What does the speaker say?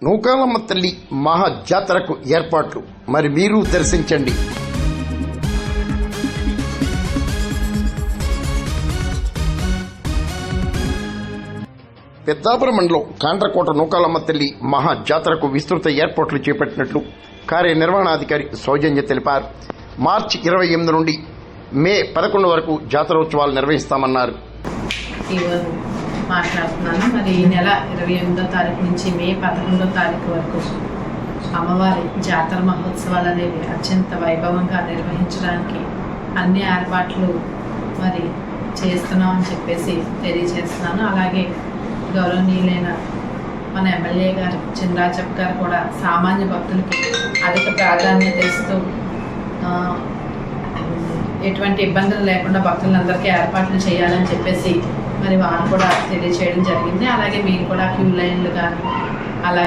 నూకాలమ్మ తల్లి మహా జాతరకు ఏర్పాట్లు మరి మీరు దర్శించండి. పెద్దాపురం మండలం కాండ్రకోట నూకాలమ్మ తల్లి మహా జాతరకు విస్తృత ఏర్పాట్లు చేపట్టినట్లు కార్యనిర్వహణాధికారి సౌజన్య తెలిపారు. మార్చి 28 నుండి మే 11 వరకు జాతరోత్సవాలు నిర్వహిస్తామన్నారు. మాట్లాడుతున్నాను. మరి ఈ నెల 28వ తారీఖు నుంచి మే 11వ తారీఖు వరకు అమ్మవారి జాతర మహోత్సవాలు అనేవి అత్యంత వైభవంగా నిర్వహించడానికి అన్ని ఏర్పాట్లు మరి చేస్తున్నామని చెప్పేసి తెలియజేస్తున్నాను. అలాగే గౌరవనీయులైన మన ఎమ్మెల్యే గారు చినరాజప్ప గారు కూడా సామాన్య భక్తులకి అధిక ప్రాధాన్యత ఇస్తూ ఎటువంటి ఇబ్బందులు లేకుండా భక్తులందరికీ ఏర్పాట్లు చేయాలని చెప్పేసి మరి వారు కూడా తెలియచేయడం జరిగింది. అలాగే మేము కూడా క్యూ లైన్లు కానీ